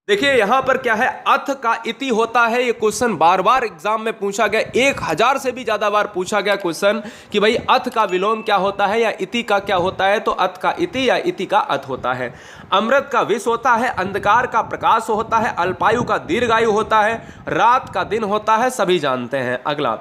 देखिए यहां पर क्या है, अथ का इति होता है। ये क्वेश्चन बार बार एग्जाम में पूछा गया, 1000 से भी ज्यादा बार पूछा गया क्वेश्चन कि भाई अथ का विलोम क्या होता है या इति का क्या होता है। तो अथ का इति या इति का अथ होता है। अमृत का विष होता है, अंधकार का प्रकाश होता है, अल्पायु का दीर्घायु होता है, रात का दिन होता है, सभी जानते हैं। अगला,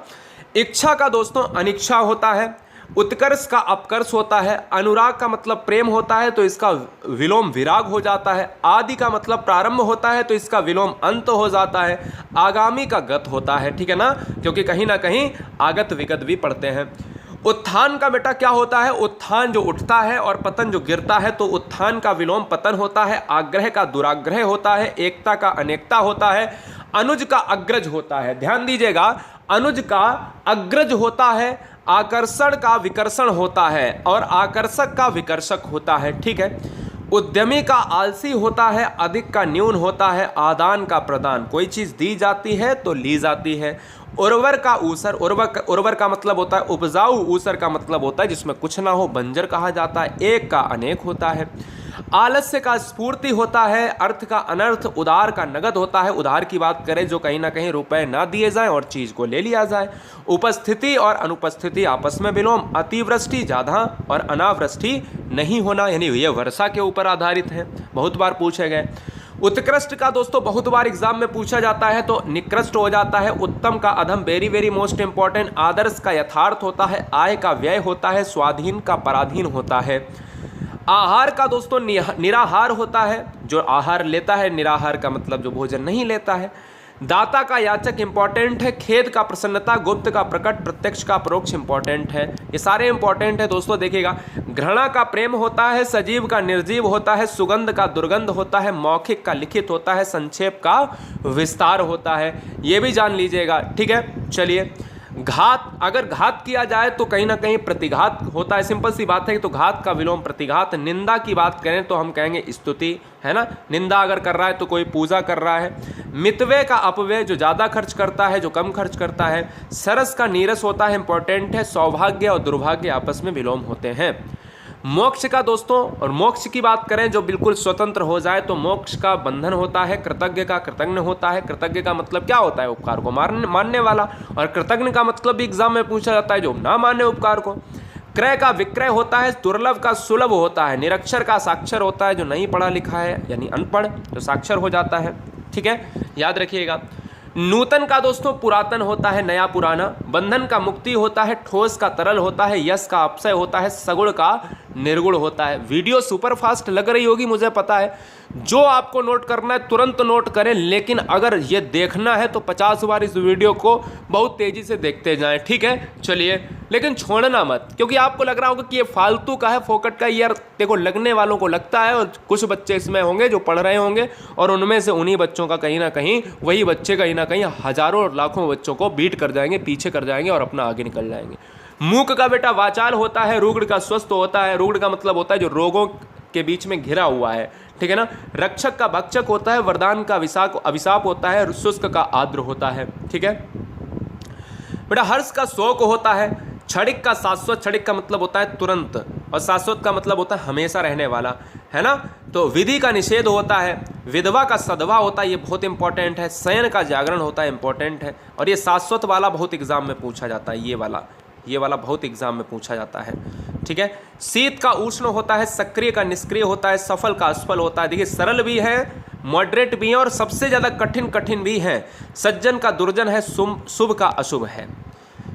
इच्छा का दोस्तों अनिच्छा होता है, उत्कर्ष का अपकर्ष होता है, अनुराग का मतलब प्रेम होता है तो इसका विलोम विराग हो जाता है, आदि का मतलब प्रारंभ होता है तो इसका विलोम अंत हो जाता है, आगामी का गत होता है, ठीक है ना, क्योंकि कहीं ना कहीं आगत विगत भी पढ़ते हैं। उत्थान का बेटा क्या होता है, उत्थान जो उठता है और पतन जो गिरता है, तो उत्थान का विलोम पतन होता है, आग्रह का दुराग्रह होता है, एकता का अनेकता होता है, अनुज का अग्रज होता है। ध्यान दीजिएगा, अनुज का अग्रज होता है, आकर्षण का विकर्षण होता है और आकर्षक का विकर्षक होता है, ठीक है। उद्यमी का आलसी होता है, अधिक का न्यून होता है, आदान का प्रदान, कोई चीज दी जाती है तो ली जाती है। उर्वर का ऊसर, उर्वर का मतलब होता है उपजाऊ, ऊसर का मतलब होता है जिसमें कुछ ना हो, बंजर कहा जाता है। एक का अनेक होता है। आलस्य का स्फूर्ति होता है, अर्थ का अनर्थ, उधार का नगद होता है। उधार की बात करें जो कहीं ना कहीं रुपए ना दिए जाएं और चीज को ले लिया जाए। उपस्थिति और अनुपस्थिति आपस में विलोम, अतिवृष्टि ज्यादा और अनावृष्टि नहीं होना, यानी ये वर्षा के ऊपर आधारित है, बहुत बार पूछे गए। उत्कृष्ट का दोस्तों बहुत बार एग्जाम में पूछा जाता है तो निकृष्ट हो जाता है। उत्तम का अधम, वेरी वेरी मोस्ट इंपॉर्टेंट। आदर्श का यथार्थ होता है, आय का व्यय होता है, स्वाधीन का पराधीन होता है। आहार का दोस्तों निराहार होता है, जो आहार लेता है, निराहार का मतलब जो भोजन नहीं लेता है। दाता का याचक इंपॉर्टेंट है, खेद का प्रसन्नता, गुप्त का प्रकट, प्रत्यक्ष का परोक्ष इंपॉर्टेंट है। ये सारे इंपॉर्टेंट है दोस्तों, देखिएगा। घृणा का प्रेम होता है, सजीव का निर्जीव होता है, सुगंध का दुर्गंध होता है, मौखिक का लिखित होता है, संक्षेप का विस्तार होता है, ये भी जान लीजिएगा, ठीक है। चलिए, घात, अगर घात किया जाए तो कहीं ना कहीं प्रतिघात होता है, सिंपल सी बात है। तो घात का विलोम प्रतिघात। निंदा की बात करें तो हम कहेंगे स्तुति, है ना, निंदा अगर कर रहा है तो कोई पूजा कर रहा है। मितव्यय का अपव्यय, जो ज़्यादा खर्च करता है, जो कम खर्च करता है। सरस का नीरस होता है, इंपॉर्टेंट है। सौभाग्य और दुर्भाग्य आपस में विलोम होते हैं। मोक्ष का दोस्तों, और मोक्ष की बात करें जो बिल्कुल स्वतंत्र हो जाए तो मोक्ष का बंधन होता है। कृतज्ञ का कृतज्ञ होता है। कृतज्ञ का मतलब क्या होता है, उपकार को मानने वाला। और कृतज्ञ का मतलब भी एग्जाम में पूछा जाता है, जो ना माने उपकार को। क्रय का विक्रय होता है, दुर्लभ का सुलभ होता है। निरक्षर का साक्षर होता है, जो नहीं पढ़ा लिखा है यानी अनपढ़, जो साक्षर हो जाता है, ठीक है, याद रखिएगा। नूतन का दोस्तों पुरातन होता है, नया पुराना। बंधन का मुक्ति होता है, ठोस का तरल होता है, यश का अपचय होता है, सगुण का निर्गुण होता है। वीडियो सुपर फास्ट लग रही होगी मुझे पता है, जो आपको नोट करना है तुरंत नोट करें, लेकिन अगर ये देखना है तो 50 बार इस वीडियो को बहुत तेजी से देखते जाएं, ठीक है। चलिए, लेकिन छोड़ना मत, क्योंकि आपको लग रहा होगा कि ये फालतू का है, फोकट का। यार देखो, लगने वालों को लगता है, और कुछ बच्चे इसमें होंगे जो पढ़ रहे होंगे, और उनमें से उन्हीं बच्चों का कहीं ना कहीं, वही बच्चे कहीं ना कहीं हजारों और लाखों बच्चों को बीट कर जाएंगे, पीछे कर जाएंगे और अपना आगे निकल जाएंगे। मूक का बेटा वाचाल होता है, रुग्ण का स्वस्थ होता है। रुग्ण का मतलब होता है जो रोगों के बीच में घिरा हुआ है, ठीक है ना। रक्षक का भक्षक होता है, वरदान का अभिशाप होता है, शुष्क का आर्द्र होता है, ठीक है बेटा। हर्ष का शोक होता है, क्षणिक का शाश्वत, क्षणिक का मतलब होता है तुरंत, और शाश्वत का मतलब होता है हमेशा रहने वाला, है ना। तो विधि का निषेध होता है, विधवा का सधवा होता है, ये बहुत इंपॉर्टेंट है। शयन का जागरण होता है, इंपॉर्टेंट है। और ये शाश्वत वाला बहुत एग्जाम में पूछा जाता है, ये वाला बहुत एग्जाम में पूछा जाता है, ठीक है। शीत का उष्ण होता है, सक्रिय का निष्क्रिय होता है, सफल का असफल होता है। देखिए, सरल भी है, मॉडरेट भी है, और सबसे ज़्यादा कठिन भी है। सज्जन का दुर्जन है, शुभ का अशुभ है।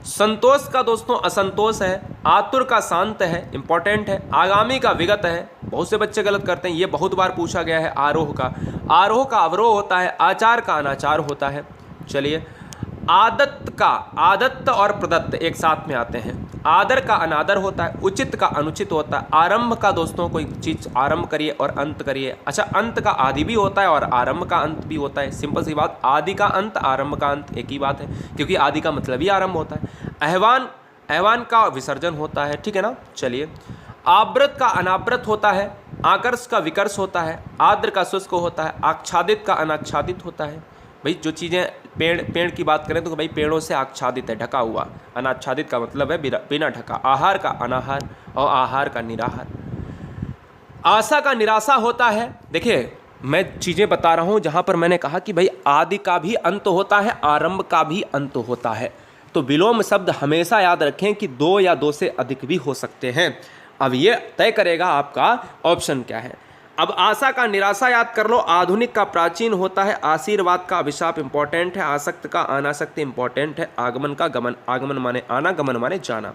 संतोष का दोस्तों असंतोष है। आतुर का शांत है, इंपॉर्टेंट है। आगामी का विगत है, बहुत से बच्चे गलत करते हैं, ये बहुत बार पूछा गया है। आरोह का अवरोह होता है। आचार का अनाचार होता है। चलिए, आदत्त और प्रदत्त एक साथ में आते हैं। आदर का अनादर होता है, उचित का अनुचित होता है। आरंभ का दोस्तों कोई चीज आरंभ करिए और अंत करिए। अच्छा, अंत का आदि भी होता है और आरंभ का अंत भी होता है। सिंपल सी बात, आदि का अंत, आरंभ का अंत एक ही बात है, क्योंकि आदि का मतलब ही आरंभ होता है। अहवान का विसर्जन होता है, ठीक है ना। चलिए, आवृत का अनावृत होता है। आकर्ष का विकर्ष होता है। आर्द्र का शुष्क होता है। आच्छादित का अनाच्छादित होता है। भाई जो चीज़ें पेड़ की बात करें तो भाई पेड़ों से आच्छादित है, ढका हुआ। अनाच्छादित का मतलब है बिना ढका। आहार का अनाहार और आहार का निराहार। आशा का निराशा होता है। देखिए, मैं चीज़ें बता रहा हूँ जहाँ पर मैंने कहा कि भाई आदि का भी अंत होता है, आरंभ का भी अंत होता है। तो विलोम शब्द हमेशा याद रखें कि दो या दो से अधिक भी हो सकते हैं। अब ये तय करेगा आपका ऑप्शन क्या है। अब आशा का निराशा याद कर लो, आधुनिक का प्राचीन होता है, आशीर्वाद का अभिशाप इंपॉर्टेंट है, आसक्त का अनासक्त इंपॉर्टेंट है, आगमन का गमन, आगमन माने आना, गमन माने जाना।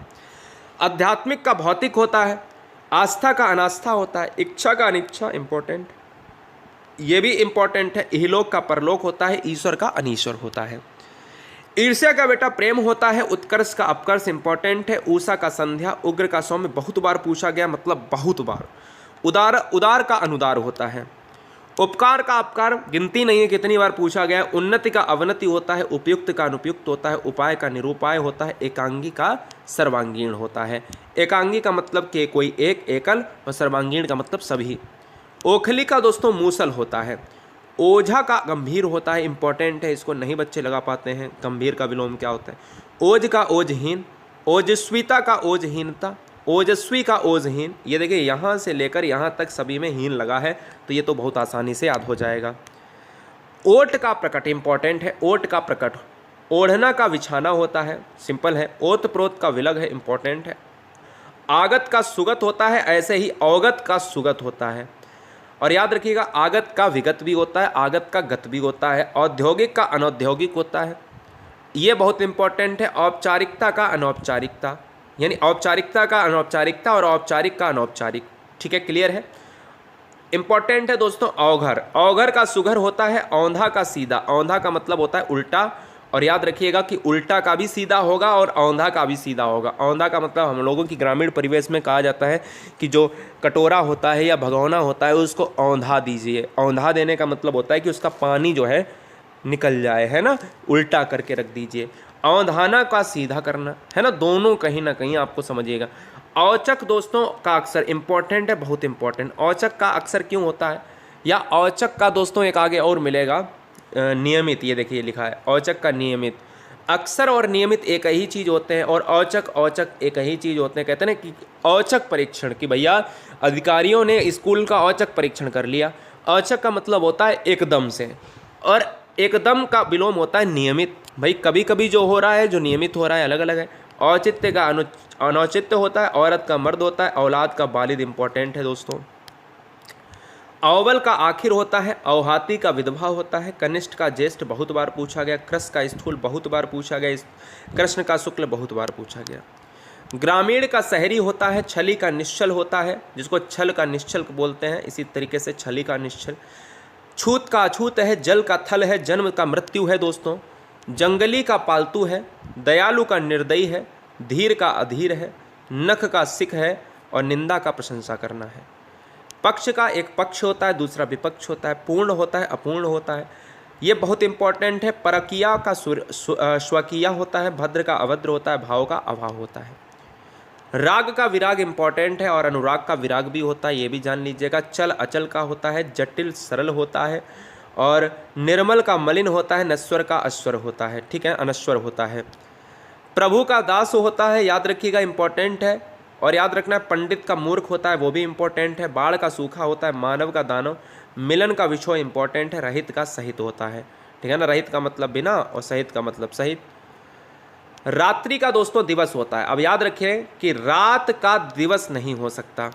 आध्यात्मिक का भौतिक होता है, आस्था का अनास्था होता है, इच्छा का अनिच्छा इंपॉर्टेंट, ये भी इंपॉर्टेंट है, इहलोक का परलोक होता है, ईश्वर का अनीश्वर होता है। ईर्ष्या का बेटा प्रेम होता है, उत्कर्ष का अपकर्ष इंपॉर्टेंट है, ऊषा का संध्या, उग्र का सौम्य बहुत बार पूछा गया, मतलब बहुत बार। उदार उदार का अनुदार होता है, उपकार का अपकार गिनती नहीं है कितनी बार पूछा गया, उन्नति का अवनति होता है, उपयुक्त का अनुपयुक्त होता है, उपाय का निरुपाय होता है, एकांगी का सर्वांगीण होता है। एकांगी का मतलब कि कोई एक, एकल, और सर्वांगीण का मतलब सभी। ओखली का दोस्तों मूसल होता है, ओझा का गंभीर होता है, इंपॉर्टेंट है, इसको नहीं बच्चे लगा पाते हैं। गंभीर का विलोम क्या होता है? ओज का ओजहीन, ओजस्विता का ओजहीनता, ओजस्वी का ओजहीन। ये देखिए यहाँ से लेकर यहाँ तक सभी में हीन लगा है, तो ये तो बहुत आसानी से याद हो जाएगा। ओट का प्रकट इंपॉर्टेंट है, ओट का प्रकट। ओढ़ना का बिछाना होता है, सिंपल है। ओत प्रोत का विलग है, इंपॉर्टेंट है। आगत का सुगत होता है, ऐसे ही अवगत का सुगत होता है। और याद रखिएगा आगत का विगत भी होता है, आगत का गत भी होता है, औद्योगिक का अनौद्योगिक होता है, ये बहुत इंपॉर्टेंट है। औपचारिकता का अनौपचारिकता, यानी औपचारिकता का अनौपचारिकता और औपचारिक का अनौपचारिक। ठीक है, क्लियर है। इंपॉर्टेंट है दोस्तों अवघर, अवघर का सुघर होता है, औंधा का सीधा, औंधा का मतलब होता है उल्टा। और याद रखिएगा कि उल्टा का भी सीधा होगा और औंधा का भी सीधा होगा। औंधा का मतलब हम लोगों की ग्रामीण परिवेश में कहा जाता है कि जो कटोरा होता है या भगोना होता है उसको औंधा दीजिए। औंधा देने का मतलब होता है कि उसका पानी जो है निकल जाए, है ना, उल्टा करके रख दीजिए। औंधाना का सीधा करना, है ना, दोनों कहीं ना कहीं आपको समझिएगा। औचक दोस्तों का अक्षर इंपॉर्टेंट है, बहुत इंपॉर्टेंट। औचक का अक्षर क्यों होता है, या औचक का दोस्तों एक आगे और मिलेगा नियमित, ये देखिए लिखा है औचक का नियमित। अक्सर और नियमित एक ही चीज़ होते हैं, और औचक औचक एक ही चीज़ होते हैं। कहते हैं ना कि औचक परीक्षण, कि भैया अधिकारियों ने स्कूल का औचक परीक्षण कर लिया। औचक का मतलब होता है एकदम से, और एकदम का विलोम होता है नियमित। भाई कभी कभी जो हो रहा है, जो नियमित हो रहा है, अलग अलग है। औचित्य का अनौचित्य होता है, औरत का मर्द होता है, औलाद का वालिद इंपॉर्टेंट है दोस्तों। अव्वल का आखिर होता है, अवहाती का विधवा होता है, कनिष्ठ का ज्येष्ठ बहुत बार पूछा गया, कृष का स्थूल बहुत बार पूछा गया, कृष्ण का शुक्ल बहुत बार पूछा गया। ग्रामीण का शहरी होता है, छली का निश्चल होता है, जिसको छल का निश्चल बोलते हैं, इसी तरीके से छली का निश्चल। छूत का अछूत है, जल का थल है, जन्म का मृत्यु है दोस्तों। जंगली का पालतू है, दयालु का निर्दयी है, धीर का अधीर है, नख का सिख है, और निंदा का प्रशंसा करना है। पक्ष का एक पक्ष होता है, दूसरा विपक्ष होता है, पूर्ण होता है, अपूर्ण होता है, ये बहुत इंपॉर्टेंट है। परकिया का स्वकीया होता है, भद्र का अभद्र होता है, भाव का अभाव होता है। राग का विराग इंपॉर्टेंट है, और अनुराग का विराग भी होता है, ये भी जान लीजिएगा। चल अचल का होता है, जटिल सरल होता है, और निर्मल का मलिन होता है, नश्वर का अश्वर होता है, ठीक है, अनश्वर होता है। प्रभु का दास होता है, याद रखिएगा इंपॉर्टेंट है। और याद रखना है पंडित का मूर्ख होता है, वो भी इंपॉर्टेंट है। बाढ़ का सूखा होता है, मानव का दानव, मिलन का विषय इंपॉर्टेंट है, रहित का सहित होता है, ठीक है ना, रहित का मतलब बिना और सहित का मतलब सहित। रात्रि का दोस्तों दिवस होता है। अब याद रखें कि रात का दिवस नहीं हो सकता,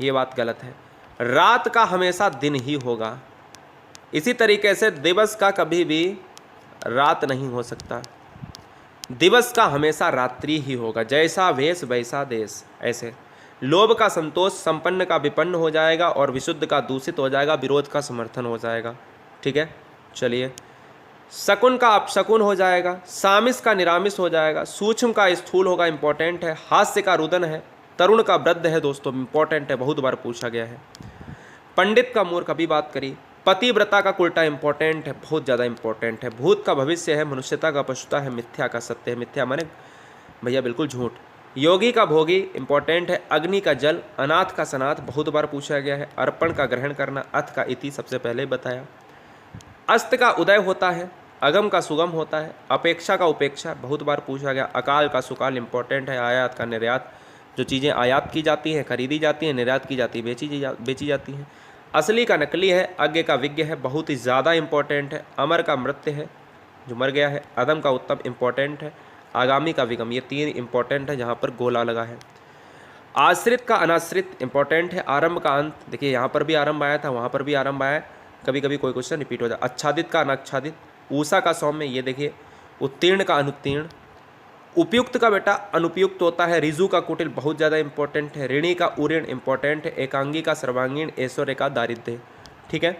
ये बात गलत है, रात का हमेशा दिन ही होगा। इसी तरीके से दिवस का कभी भी रात नहीं हो सकता, दिवस का हमेशा रात्रि ही होगा। जैसा वेश वैसा देश, ऐसे। लोभ का संतोष, संपन्न का विपन्न हो जाएगा, और विशुद्ध का दूषित हो जाएगा, विरोध का समर्थन हो जाएगा, ठीक है। चलिए, शकुन का अपशकुन हो जाएगा, सामिस का निरामिस हो जाएगा, सूक्ष्म का स्थूल होगा, इंपॉर्टेंट है। हास्य का रुदन है, तरुण का वृद्ध है दोस्तों, इंपॉर्टेंट है, बहुत बार पूछा गया है। पंडित का मूर्ख अभी बात करी। पतिव्रता का उल्टा इंपॉर्टेंट है, बहुत ज़्यादा इंपॉर्टेंट है। भूत का भविष्य है, मनुष्यता का पशुता है, मिथ्या का सत्य है। मिथ्या माने भैया बिल्कुल झूठ। योगी का भोगी इंपॉर्टेंट है। अग्नि का जल, अनाथ का सनाथ बहुत बार पूछा गया है। अर्पण का ग्रहण करना, अथ का इति सबसे पहले बताया। अस्त का उदय होता है, अगम का सुगम होता है। अपेक्षा का उपेक्षा बहुत बार पूछा गया। अकाल का सुकाल इंपॉर्टेंट है। आयात का निर्यात, जो चीज़ें आयात की जाती हैं खरीदी जाती हैं, निर्यात की जाती है बेची जाती हैं। असली का नकली है, अज्ञ का विज्ञ है, बहुत ही ज़्यादा इंपॉर्टेंट है। अमर का मृत्य है, जो मर गया है। अदम का उत्तम इंपॉर्टेंट है। आगामी का विगम, ये 3 इंपॉर्टेंट है जहाँ पर गोला लगा है। आश्रित का अनाश्रित इंपॉर्टेंट है। आरंभ का अंत, देखिए यहाँ पर भी आरंभ आया था, वहाँ पर भी आरंभ आया है, कभी कभी कोई क्वेश्चन रिपीट हो जाए। आच्छादित का अनाच्छादित। ऊषा का सौम्य, ये देखिए। उत्तीर्ण का अनुत्तीर्ण। उपयुक्त का बेटा अनुपयुक्त होता है। रिजु का कुटिल बहुत ज़्यादा इंपॉर्टेंट है। ऋणी का उऋण इंपॉर्टेंट है। एकांगी का सर्वांगीण। ऐश्वर्य का दारिद्र्य, ठीक है।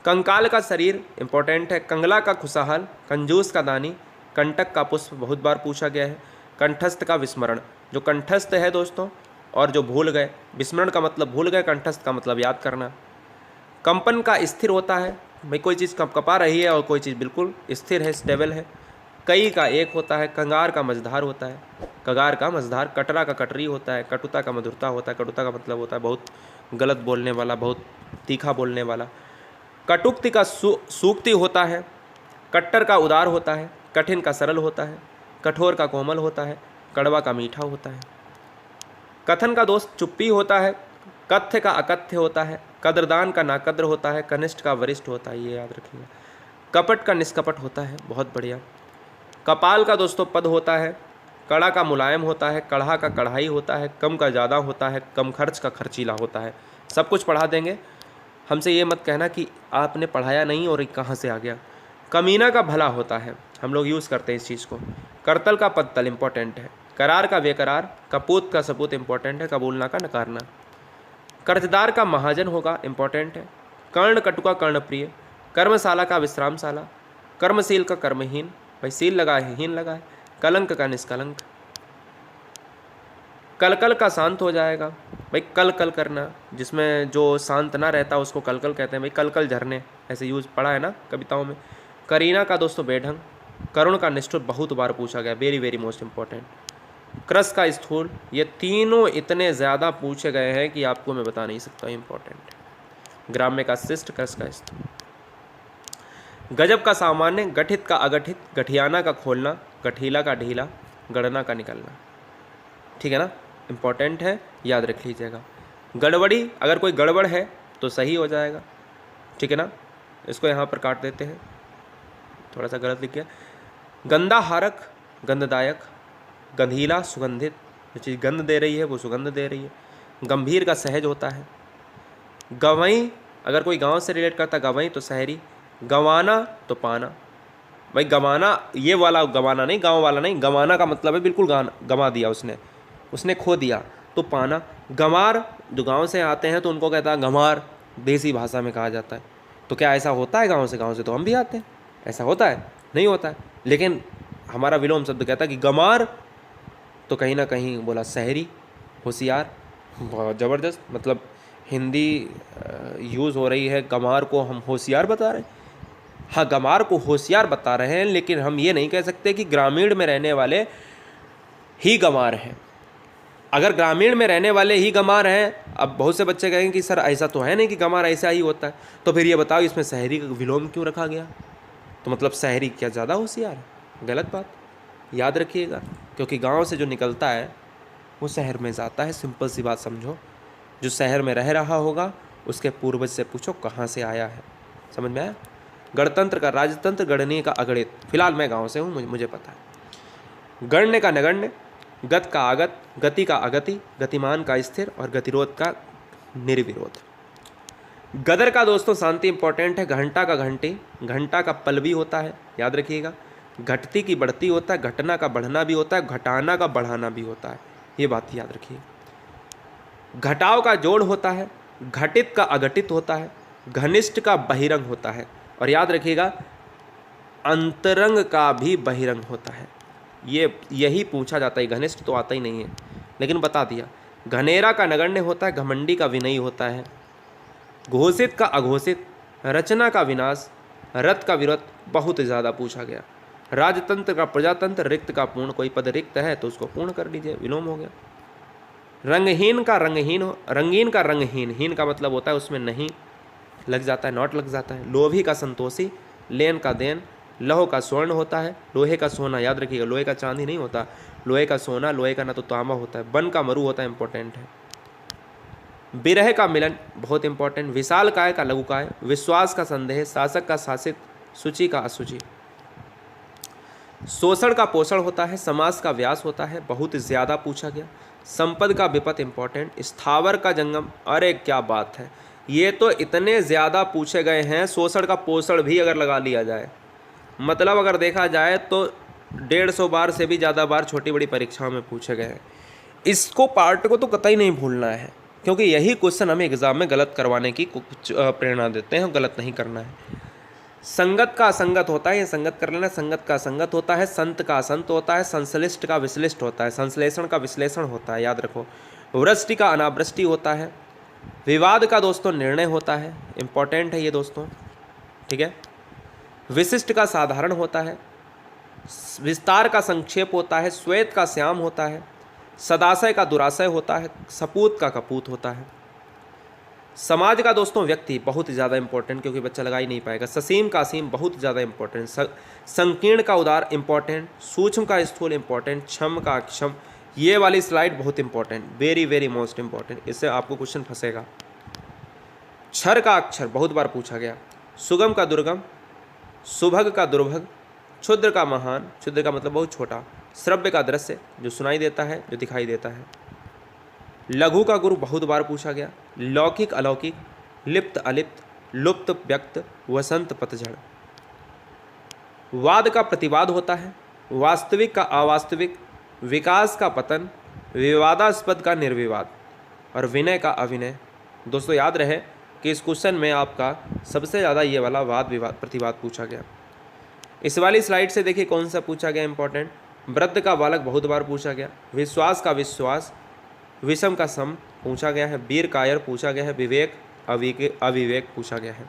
कंकाल का शरीर इंपॉर्टेंट है। कंगला का खुशहाल। कंजूस का दानी। कंटक का पुष्प बहुत बार पूछा गया है। कंठस्थ का विस्मरण, जो कंठस्थ है दोस्तों और जो भूल गए, विस्मरण का मतलब भूल गए, कंठस्थ का मतलब याद करना। कंपन का स्थिर होता है, भाई कोई चीज़ कपा रही है और कोई चीज़ बिल्कुल स्थिर है, स्टेबल है। कई का एक होता है। कंगार का मझधार होता है। कगार का मझधार। कटरा का कटरी होता है। कटुता का मधुरता होता है। कटुता का मतलब होता है बहुत गलत बोलने वाला, बहुत तीखा बोलने वाला। कटुक्ति का सूक्ति होता है। कट्टर का उदार होता है। कठिन का सरल होता है। कठोर का कोमल होता है। कड़वा का मीठा होता है। कथन का दोस्त चुप्पी होता है। कथ्य का अकथ्य होता है। कद्रदान का नाकद्र होता है। कनिष्ठ का वरिष्ठ होता है, ये याद रखिएगा। कपट का निष्कपट होता है, बहुत बढ़िया। कपाल का दोस्तों पद होता है। कड़ा का मुलायम होता है। कढ़ा का कढ़ाई होता है। कम का ज़्यादा होता है। कम खर्च का खर्चीला होता है। सब कुछ पढ़ा देंगे, हमसे ये मत कहना कि आपने पढ़ाया नहीं और कहाँ से आ गया। कमीना का भला होता है, हम लोग यूज़ करते हैं इस चीज़ को। करतल का पत्तल इंपॉर्टेंट है। करार का बेकरार। कपूत का सपूत इंपॉर्टेंट है। कबूलना का नकारना। कर्जदार का महाजन होगा, इंपॉर्टेंट है। कर्ण कटु का कर्णप्रिय। कर्मशाला का विश्रामशाला। कर्मशील का कर्महीन, भाई सील लगा है, हीन लगा है। कलंक का निष्कलंक। कलकल का शांत हो जाएगा, भाई कल कल करना, जिसमें जो शांत ना रहता उसको कलकल कहते हैं, भाई कल कल झरने, ऐसे यूज पढ़ा है ना कविताओं में। करीना का दोस्तों बेढंग। करुण का निष्ठुर, बहुत बार पूछा गया, very very most important. Cross का स्थूल, ये तीनों इतने ज़्यादा पूछे गए हैं कि आपको मैं बता नहीं सकता, इंपॉर्टेंट। ग्राम्य का शिष्ट, क्रस का स्थूल। गजब का सामान्य। गठित का अगठित। गठियाना का खोलना। गठीला का ढीला। गणना का निकलना, ठीक है ना, इंपॉर्टेंट है, याद रख लीजिएगा। गड़बड़ी, अगर कोई गड़बड़ है तो सही हो जाएगा, ठीक है ना। इसको यहाँ पर काट देते हैं, थोड़ा सा गलत लिख गया। गंदा हारक, गंधदायक। गंधीला सुगंधित, जो चीज़ गंध दे रही है वो सुगंध दे रही है। गंभीर का सहज होता है। गंवई, अगर कोई गांव से रिलेट करता गंवई तो शहरी। गंवाना तो पाना, भाई गंवाना ये वाला गंवाना नहीं, गांव वाला नहीं, गंवाना का मतलब है बिल्कुल गंवा दिया उसने खो दिया। तो पाना। गंवार, जो गांव से आते हैं तो उनको कहता है गंवार, देसी भाषा में कहा जाता है। तो क्या ऐसा होता है गांव से तो हम भी आते हैं, ऐसा होता है? नहीं होता है। लेकिन हमारा विलोम शब्द कहता है कि गंवार, तो कहीं ना कहीं बोला शहरी, होशियार, बहुत ज़बरदस्त। मतलब हिंदी यूज़ हो रही है, गंवार को हम होशियार बता रहे हैं। हाँ, गंवार को होशियार बता रहे हैं, लेकिन हम ये नहीं कह सकते कि ग्रामीण में रहने वाले ही गंवार हैं। अगर ग्रामीण में रहने वाले ही गंवार हैं, अब बहुत से बच्चे कहेंगे कि सर ऐसा तो है नहीं कि गंवार ऐसा ही होता है, तो फिर ये बताओ इसमें शहरी का विलोम क्यों रखा गया? तो मतलब शहरी क्या ज़्यादा होशियार है? गलत बात, याद रखिएगा। क्योंकि गांव से जो निकलता है वो शहर में जाता है, सिंपल सी बात समझो। जो शहर में रह रहा होगा उसके पूर्वज से पूछो कहाँ से आया है, समझ में आया? गणतंत्र का राजतंत्र, गणनीय का अगणित। फिलहाल मैं गांव से हूँ, मुझे पता है। गण्य का नगण्य। गत का आगत। गति का अगति। गतिमान का स्थिर और गतिरोध का निर्विरोध। गदर का दोस्तों शांति इंपॉर्टेंट है। घंटा का घंटी। घंटा का पल भी होता है, याद रखिएगा। घटती की बढ़ती होता है। घटना का बढ़ना भी होता है। घटाना का बढ़ाना भी होता है, ये बात याद रखिए। घटाव का जोड़ होता है। घटित का अघटित होता है। घनिष्ठ का बहिरंग होता है, और याद रखिएगा अंतरंग का भी बहिरंग होता है। यही पूछा जाता है, घनिष्ठ तो आता ही नहीं है, लेकिन बता दिया। घनेरा का नगण्य होता है। घमंडी का विनयी होता है। घोषित का अघोषित। रचना का विनाश। रथ का विरत, बहुत ज़्यादा पूछा गया। राजतंत्र का प्रजातंत्र। रिक्त का पूर्ण, कोई पद रिक्त है तो उसको पूर्ण कर लीजिए, विलोम हो गया। रंगहीन का रंगहीन हो। रंगीन का रंगहीन। हीन का मतलब होता है उसमें नहीं लग जाता है, नॉट लग जाता है। लोभी का संतोषी। लेन का देन। लौह का स्वर्ण होता है। लोहे का सोना, याद रखिएगा, लोहे का चांदी नहीं होता, लोहे का सोना। लोहे का ना तो तांबा होता है। बन का मरु होता है, इंपॉर्टेंट है। विरह का मिलन बहुत इंपॉर्टेंट, विशाल काय का लघुकाय, विश्वास का संदेह, शासक का शासित, सूची का असुचि। शोषण का पोषण होता है, समास का व्यास होता है, बहुत ज़्यादा पूछा गया। संपद का विपत इंपॉर्टेंट, स्थावर का जंगम, अरे क्या बात है, ये तो इतने ज़्यादा पूछे गए हैं। शोषण का पोषण भी अगर लगा लिया जाए, मतलब अगर देखा जाए तो 150 बार से भी ज़्यादा बार छोटी बड़ी परीक्षाओं में पूछे गए हैं। इसको पार्ट को तो कतई नहीं भूलना है, क्योंकि यही क्वेश्चन हमें एग्जाम में गलत करवाने की प्रेरणा देते हैं, गलत नहीं करना है। संगत का असंगत होता है, ये संगत कर लेना, संगत का असंगत होता है, संत का असंत होता है, संश्लिष्ट का विश्लिष्ट होता है, संश्लेषण का विश्लेषण होता है, याद रखो। वृष्टि का अनावृष्टि होता है, विवाद का दोस्तों निर्णय होता है, इंपॉर्टेंट है ये दोस्तों, ठीक है। विशिष्ट का साधारण होता है, विस्तार का संक्षेप होता है, श्वेत का श्याम होता है, सदाशय का दुराशय होता है, सपूत का कपूत होता है। समाज का दोस्तों व्यक्ति बहुत ज़्यादा इंपॉर्टेंट, क्योंकि बच्चा लगा ही नहीं पाएगा। ससीम का असीम बहुत ज़्यादा इंपॉर्टेंट, संकीर्ण का उदार इंपॉर्टेंट, सूक्ष्म का स्थूल इंपॉर्टेंट, क्षम का अक्षम। ये वाली स्लाइड बहुत important, very very most important, इससे आपको क्वेश्चन फंसेगा। क्षर का अक्षर बहुत बार पूछा गया, सुगम का दुर्गम, सुभग का दुर्भग, क्षुद्र का महान, क्षुद्र का मतलब बहुत छोटा, श्रव्य का दृश्य जो सुनाई देता है, जो दिखाई देता है। लघु का गुरु बहुत बार पूछा गया, लौकिक अलौकिक, लिप्त अलिप्त, लुप्त व्यक्त, वसंत पतझड़। वाद का प्रतिवाद होता है, वास्तविक का अवास्तविक, विकास का पतन, विवादास्पद का निर्विवाद, और विनय का अविनय। दोस्तों याद रहे कि इस क्वेश्चन में आपका सबसे ज़्यादा ये वाला वाद विवाद प्रतिवाद पूछा गया। इस वाली स्लाइड से देखिए कौन सा पूछा गया इंपॉर्टेंट। वृद्ध का बालक बहुत बार पूछा गया, विश्वास का विश्वास, विषम का सम पूछा गया है, वीर कायर पूछा गया है, विवेक अविवेक पूछा गया है।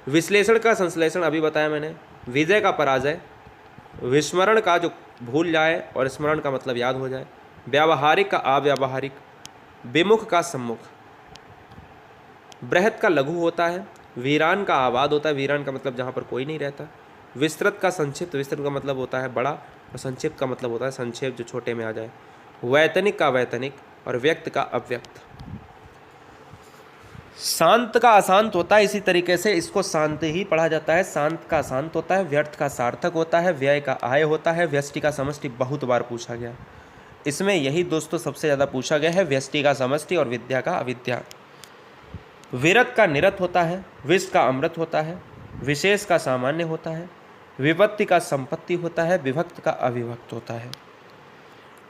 विश्लेषण का संश्लेषण अभी बताया मैंने, विजय का पराजय, विस्मरण का जो भूल जाए और स्मरण का मतलब याद हो जाए, व्यावहारिक का अव्यावहारिक, विमुख का सम्मुख, बृहत का लघु होता है, वीरान का आबाद होता है, वीरान का मतलब जहाँ पर कोई नहीं रहता, विस्तृत का संक्षिप्त, विस्तृत का मतलब होता है बड़ा और संक्षिप्त का मतलब होता है संक्षेप जो छोटे में आ जाए, वैतनिक का वैतनिक और व्यक्त का अव्यक्त। शांत का अशांत होता है, इसी तरीके से इसको शांत ही पढ़ा जाता है। शांत का अशांत होता है, व्यर्थ का सार्थक होता है, व्यय का आय होता है, व्यष्टि का समष्टि बहुत बार पूछा गया। इसमें यही दोस्तों सबसे ज़्यादा पूछा गया है, व्यष्टि का समष्टि और विद्या का अविद्या। विरत का निरत होता है, विष का अमृत होता है, विशेष का सामान्य होता है, विपत्ति का संपत्ति होता है, विभक्त का अविभक्त होता है।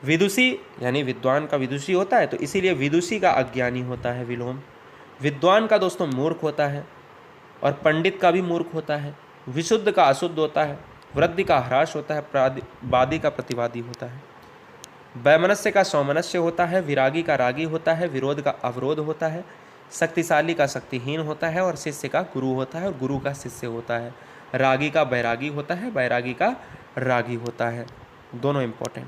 विदुषी यानी विद्वान का विदुषी होता है, तो इसीलिए विदुषी का अज्ञानी होता है विलोम। विद्वान का दोस्तों मूर्ख होता है और पंडित का भी मूर्ख होता है। विशुद्ध का अशुद्ध होता है, वृद्धि का ह्रास होता है, वादी का प्रतिवादी होता है। वैमनस्य का सौमनस्य होता है, विरागी का रागी होता है, विरोध का अवरोध होता है, शक्तिशाली का शक्तिहीन होता है और शिष्य का गुरु होता है और गुरु का शिष्य होता है। रागी का बैरागी होता है, बैरागी का रागी होता है, दोनों इंपॉर्टेंट।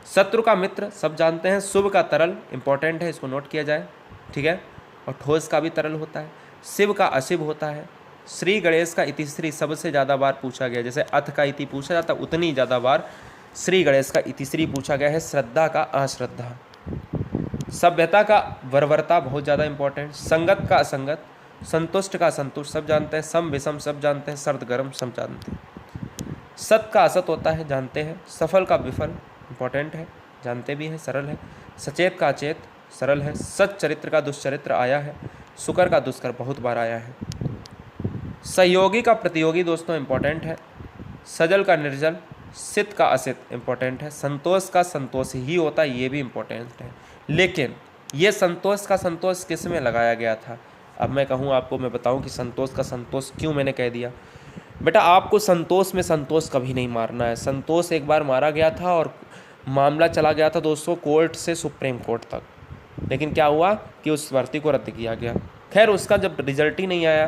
शत्रु का मित्र सब जानते हैं, शुभ का तरल इंपॉर्टेंट है, इसको नोट किया जाए, ठीक है। और ठोस का भी तरल होता है। शिव का अशिव होता है। श्री गणेश का इतिश्री सबसे ज़्यादा बार पूछा गया, जैसे अथ का इति पूछा जाता उतनी ज़्यादा बार श्री गणेश का इतिश्री पूछा गया है। श्रद्धा का अश्रद्धा, सभ्यता का वरवरता बहुत ज़्यादा इंपॉर्टेंट। संगत का असंगत, संतुष्ट का संतुष्ट सब जानते हैं, सम विषम सब जानते हैं, सर्द गर्म सब जानते हैं। सत का असत होता है, जानते हैं। सफल का विफल इंपॉर्टेंट है, जानते भी हैं, सरल है। सचेत का अचेत सरल है। सच चरित्र का दुष्चरित्र आया है। सुकर का दुष्कर बहुत बार आया है। सहयोगी का प्रतियोगी दोस्तों इंपॉर्टेंट है। सजल का निर्जल, सित का असित इंपॉर्टेंट है। संतोष का संतोष ही होता है, ये भी इंपॉर्टेंट है। लेकिन ये संतोष का संतोष किस में लगाया गया था? अब मैं कहूँ आपको, मैं बताऊँ कि संतोष का संतोष क्यों मैंने कह दिया। बेटा आपको संतोष में संतोष कभी नहीं मारना है। संतोष एक बार मारा गया था और मामला चला गया था दोस्तों कोर्ट से सुप्रीम कोर्ट तक, लेकिन क्या हुआ कि उस भर्ती को रद्द किया गया। खैर उसका जब रिजल्ट ही नहीं आया,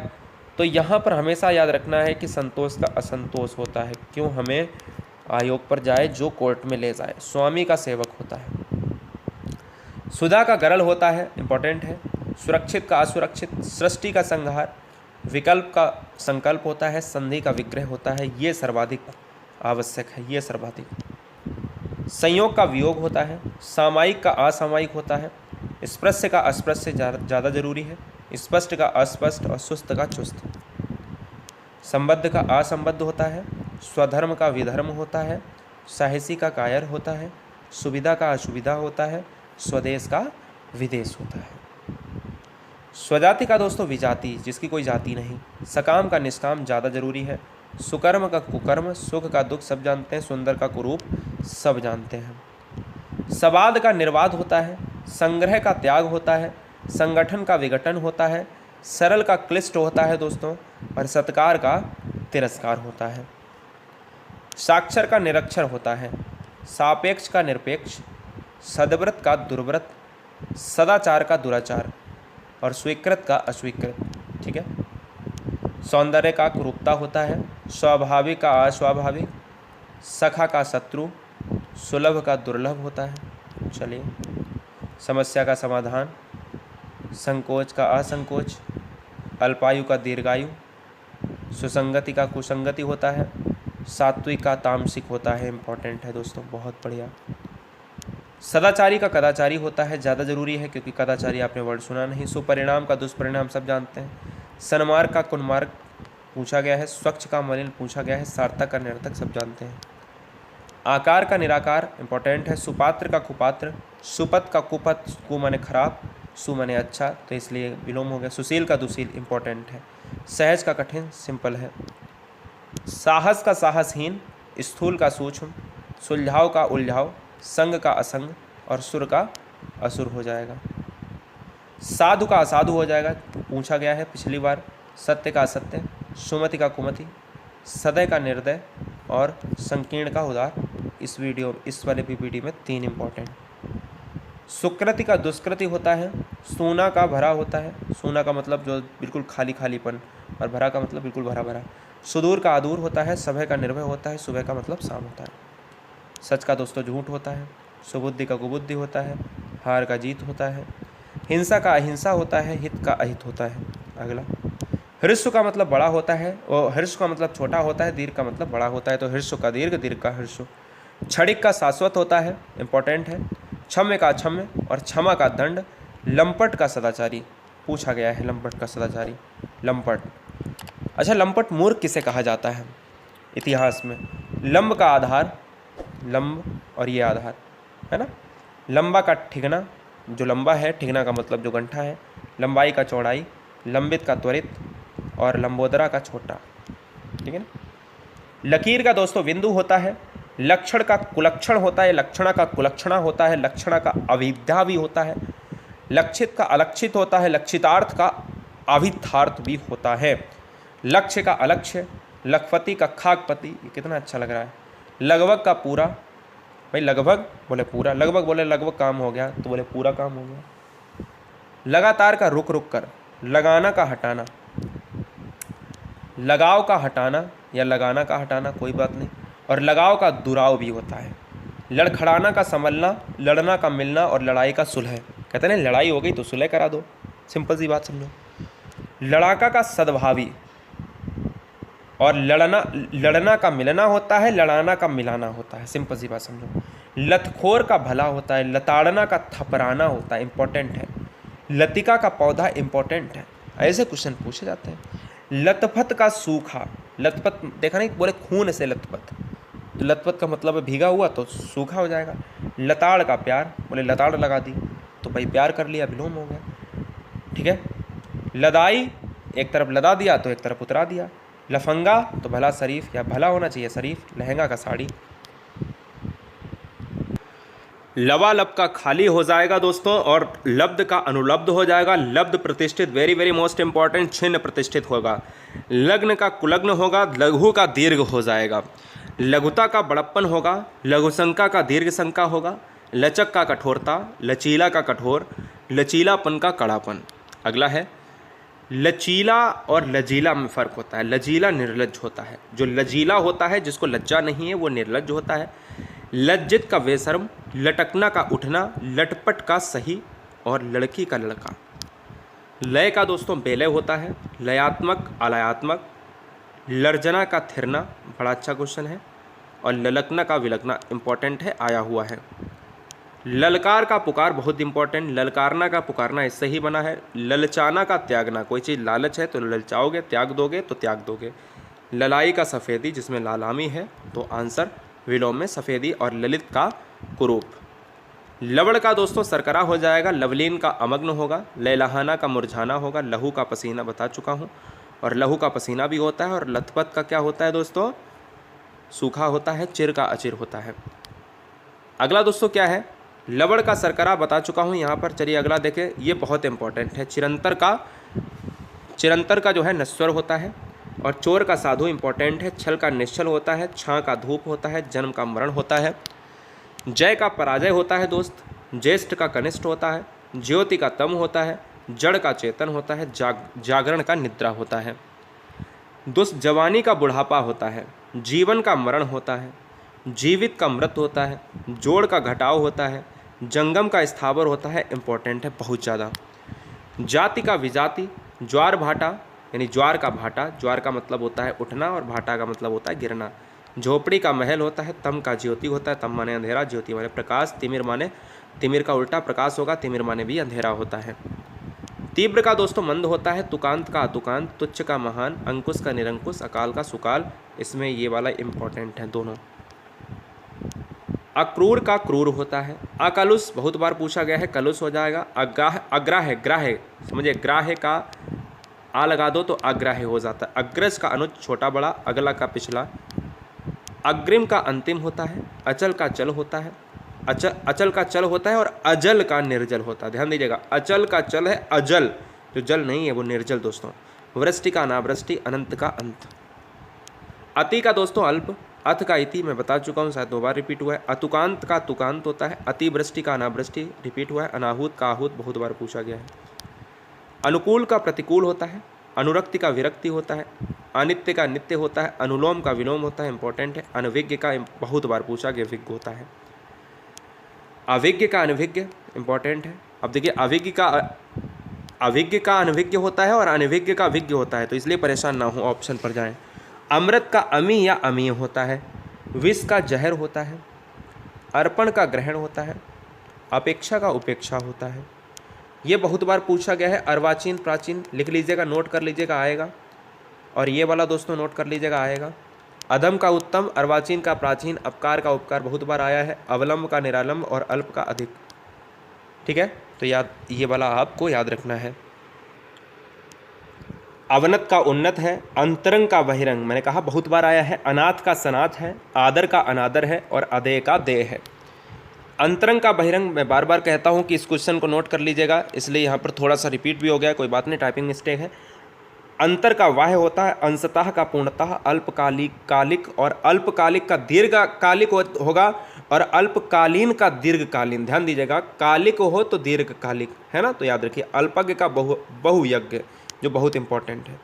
तो यहाँ पर हमेशा याद रखना है कि संतोष का असंतोष होता है। क्यों हमें आयोग पर जाए जो कोर्ट में ले जाए, स्वामी का सेवक होता है। सुधा का गरल होता है, इंपॉर्टेंट है। सुरक्षित का असुरक्षित, सृष्टि का संहार, विकल्प का संकल्प होता है, संधि का विग्रह होता है। ये सर्वाधिक आवश्यक है, ये सर्वाधिक। संयोग का वियोग होता है, सामायिक का असामायिक होता है, स्पृश्य का अस्पृश्य से ज़्यादा जरूरी है, स्पष्ट का अस्पष्ट और सुस्त का चुस्त। संबद्ध का असंबद्ध होता है, स्वधर्म का विधर्म होता है, साहसी का कायर होता है, सुविधा का असुविधा होता है, स्वदेश का विदेश होता है। स्वजाति का दोस्तों विजाति, जिसकी कोई जाति नहीं। सकाम का निष्काम ज़्यादा जरूरी है, सुकर्म का कुकर्म, सुख का दुख सब जानते हैं, सुंदर का कुरूप सब जानते हैं। सवाद का निर्वाद होता है, संग्रह का त्याग होता है, संगठन का विघटन होता है, सरल का क्लिष्ट होता है दोस्तों, और सत्कार का तिरस्कार होता है। साक्षर का निरक्षर होता है, सापेक्ष का निरपेक्ष, सद्व्रत का दुर्व्रत, सदाचार का दुराचार और स्वीकृत का अस्वीकृत। ठीक है। सौंदर्य का कुरूपता होता है, स्वाभाविक का अस्वाभाविक, सखा का शत्रु, सुलभ का दुर्लभ होता है। चलिए, समस्या का समाधान, संकोच का असंकोच, अल्पायु का दीर्घायु, सुसंगति का कुसंगति होता है, सात्विक का तामसिक होता है। इंपॉर्टेंट है दोस्तों, बहुत बढ़िया। सदाचारी का कदाचारी होता है, ज़्यादा जरूरी है क्योंकि कदाचारी आपने वर्ड सुना नहीं। सुपरिणाम का दुष्परिणाम सब जानते हैं। सन्मार्ग का कुन्मार्ग पूछा गया है, स्वच्छ का मलिन पूछा गया है, सार्थक का निरर्थक सब जानते हैं। आकार का निराकार इंपॉर्टेंट है। सुपात्र का कुपात्र, सुपत का कुपत, कु माने खराब, सु माने अच्छा, तो इसलिए विलोम हो गया। सुशील का दुशील इंपॉर्टेंट है। सहज का कठिन सिंपल है। साहस का साहसहीन, स्थूल का सूक्ष्म, सुलझाव का उलझाव, संग का असंग और सुर का असुर हो जाएगा। साधु का असाधु हो जाएगा, पूछा गया है पिछली बार। सत्य का असत्य, सुमति का कुमति, सदय का निर्दय और संकीर्ण का उदार। इस वाले पीपीटी में 3 इंपॉर्टेंट। सुकृति का दुष्कृति होता है, सूना का भरा होता है, सूना का मतलब जो बिल्कुल खाली खालीपन, और भरा का मतलब बिल्कुल भरा भरा। सुदूर का अदूर होता है, सभय का निर्भय होता है, सुबह का मतलब शाम होता है। सच का दोस्तों झूठ होता है, सुबुद्धि का कुबुद्धि होता है, हार का जीत होता है। हिंसा का अहिंसा होता है, हित का अहित होता है। अगला, हृस्व का मतलब बड़ा होता है और हृस्व का मतलब छोटा होता है, दीर्घ का मतलब बड़ा होता है, तो हृस्व का दीर्घ, दीर्घ का हृस्व। क्षणिक का शाश्वत होता है, इंपॉर्टेंट है। क्षम्य का अक्षम्य और क्षमा का दंड। लंपट का सदाचारी पूछा गया है, लंपट का सदाचारी, लंपट। अच्छा, लंपट मूर्ख किसे कहा जाता है इतिहास में? लंब का आधार, लंब और ये आधार है ना। लंबा का ठिगना, जो लंबा है, ठिगना का मतलब जो गंठा है। लंबाई का चौड़ाई, लंबित का त्वरित और लंबोदरा का छोटा। ठीक है ना। लकीर का दोस्तों बिंदु होता है। लक्षण का कुलक्षण होता है, लक्षणा का कुलक्षणा होता है, लक्षणा का अविद्या भी होता है, लक्षित का अलक्षित होता है, लक्षितार्थ का अविद्यार्थ भी होता है। लक्ष्य का अलक्ष्य, लखपति का खाकपति, ये कितना अच्छा लग रहा है। लगभग का पूरा, भाई लगभग बोले पूरा, लगभग बोले लगभग काम हो गया तो बोले पूरा काम हो गया। लगातार का रुक रुक कर, लगाना का हटाना, लगाव का हटाना या लगाना का हटाना कोई बात नहीं, और लगाव का दुराव भी होता है। लड़खड़ाना का संभलना, लड़ना का मिलना और लड़ाई का सुलह। कहते हैं लड़ाई हो गई तो सुलह करा दो, सिंपल सी बात समझो। लड़ाका का सद्भावी और लड़ना का मिलना होता है, लड़ाना का मिलाना होता है, सिंपल सी बात समझो। लतखोर का भला होता है, लताड़ना का थपराना होता है, इंपॉर्टेंट है। लतिका का पौधा इंपॉर्टेंट है, ऐसे क्वेश्चन पूछे जाते हैं। लतपथ का सूखा, लतपथ देखा नहीं, बोले खून से लतपथ, तो लतपथ का मतलब है भीगा हुआ तो सूखा हो जाएगा। लताड़ का प्यार, बोले लताड़ लगा दी तो भाई प्यार कर लिया, विलोम हो गया। ठीक है। लदाई, एक तरफ लदा दिया तो एक तरफ उतरा दिया। लफंगा तो भला शरीफ या भला होना चाहिए शरीफ, लहंगा का साड़ी। लबालब का खाली हो जाएगा दोस्तों और लब्ध का अनुलब्ध हो जाएगा। लब्ध प्रतिष्ठित, वेरी वेरी मोस्ट इंपॉर्टेंट, छिन्न प्रतिष्ठित होगा। लग्न का कुलग्न होगा, लघु का दीर्घ हो जाएगा। लघुता का बड़प्पन होगा, लघुशंका का दीर्घ शंका होगा। लचक का कठोरता, लचीला का कठोर, लचीलापन का कड़ापन। अगला है लचीला और लजीला में फ़र्क होता है। लजीला निर्लज्ज होता है, जो लजीला होता है जिसको लज्जा नहीं है वो निर्लज्ज होता है। लज्जित का बेशर्म, लटकना का उठना, लटपट का सही और लड़की का लड़का। लय का दोस्तों बेलय होता है, लयात्मक अलयात्मक। लर्जना का थिरना, बड़ा अच्छा क्वेश्चन है, और ललकना का विलकना इंपॉर्टेंट है, आया हुआ है। ललकार का पुकार बहुत इंपॉर्टेंट, ललकारना का पुकारना इससे ही बना है। ललचाना का त्यागना, कोई चीज़ लालच है तो ललचाओगे, त्याग दोगे तो त्याग दोगे। ललाई का सफ़ेदी, जिसमें लालामी है, तो आंसर विलोम में सफ़ेदी और ललित का कुरूप। लवण का दोस्तों सरकरा हो जाएगा, लवलीन का अमग्न होगा, लैलहाना का मुरझाना होगा, लहू का पसीना बता चुका हूँ, और लहू का पसीना भी होता है। और लथपथ का क्या होता है दोस्तों? सूखा होता है, चिर का अचिर होता है। अगला दोस्तों क्या है? लवण का सरकरा बता चुका हूँ यहाँ पर। चलिए अगला देखें, ये बहुत इंपॉर्टेंट है। चिरंतर का जो है नश्वर होता है, और चोर का साधु इंपॉर्टेंट है। छल का निश्चल होता है, छाँ का धूप होता है, जन्म का मरण होता है। जय का पराजय होता है दोस्त, ज्येष्ठ का कनिष्ठ होता है, ज्योति का तम होता है, जड़ का चेतन होता है, जागरण का निद्रा होता है। दोस्त जवानी का बुढ़ापा होता है, जीवन का मरण होता है, जीवित का मृत होता है, जोड़ का घटाव होता है, जंगम का स्थावर होता है, इंपॉर्टेंट है बहुत ज़्यादा। जाति का विजाति, ज्वार भाटा यानी ज्वार का भाटा, ज्वार का मतलब होता है उठना और भाटा का मतलब होता है गिरना। झोपड़ी का महल होता है, तम का ज्योति होता है, तम माने अंधेरा, ज्योति माने प्रकाश, तिमिर माने, तिमिर का उल्टा प्रकाश होगा, तिमिर माने भी अंधेरा होता है। तीव्र का दोस्तों मंद होता है, तुकांत का अतुकांत, तुच्छ का महान, अंकुश का निरंकुश, अकाल का सुकाल, इसमें ये वाला इंपॉर्टेंट है दोनों। अक्रूर का क्रूर होता है, अकलुष बहुत बार पूछा गया है, कलुष हो जाएगा। अग्राह्य, ग्राह्य समझिए, ग्राह्य का आ लगा दो तो अग्राह्य हो जाता है। अग्रज का अनुज छोटा बड़ा, अगला का पिछला। अग्रिम का अंतिम होता है, अचल का चल होता है, अचल का चल होता है, और अजल का निर्जल होता है। ध्यान दीजिएगा, अचल का चल है, अजल जो जल नहीं है वो निर्जल दोस्तों। वृष्टि का अनावृष्टि, अनंत का अंत। अति का दोस्तों अल्प, अथ का इति मैं बता चुका हूँ, शायद 2 बार रिपीट हुआ है। अतुकांत का तुकांत होता है, अतिवृष्टि का अनावृष्टि रिपीट हुआ है। अनाहूत का आहूत बहुत बार पूछा गया है। अनुकूल का प्रतिकूल होता है, अनुरक्ति का विरक्ति होता है, अनित्य का नित्य होता है, अनुलोम का विलोम होता है, इंपॉर्टेंट है। अनविज्ञ का बहुत बार पूछा गया विज्ञ होता है। अविज्ञ का अनभिज्ञ इंपॉर्टेंट है। अब देखिए, अविज्ञ का अनभिज्ञ होता है और अनभिज्ञ का विज्ञ होता है, तो इसलिए परेशान ना हो, ऑप्शन पर जाएं। अमृत का अमी या अमीय होता है, विष का जहर होता है, अर्पण का ग्रहण होता है, अपेक्षा का उपेक्षा होता है। ये बहुत बार पूछा गया है। अर्वाचीन प्राचीन लिख लीजिएगा, नोट कर लीजिएगा, आएगा। और ये वाला दोस्तों नोट कर लीजिएगा, आएगा। अधम का उत्तम, अर्वाचीन का प्राचीन, अपकार का उपकार बहुत बार आया है। अवलंब का निरालंब और अल्प का अधिक। ठीक है, तो याद, ये वाला आपको याद रखना है। अवनत का उन्नत है, अंतरंग का बहिरंग मैंने कहा बहुत बार आया है। अनाथ का सनाथ है, आदर का अनादर है, और अदेय का देय है। अंतरंग का बहिरंग मैं बार बार कहता हूँ कि इस क्वेश्चन को नोट कर लीजिएगा, इसलिए यहाँ पर थोड़ा सा रिपीट भी हो गया, कोई बात नहीं, टाइपिंग मिस्टेक है। अंतर का वाह्य होता है, अंशतः का पूर्णतः, अल्पकालिक और अल्पकालिक का दीर्घकालिक होगा, और अल्पकालीन का दीर्घकालीन। ध्यान दीजिएगा, कालिक हो तो दीर्घकालिक है ना, तो याद रखिए। अल्पज्ञ का बहुयज्ञ जो बहुत इंपॉर्टेंट है।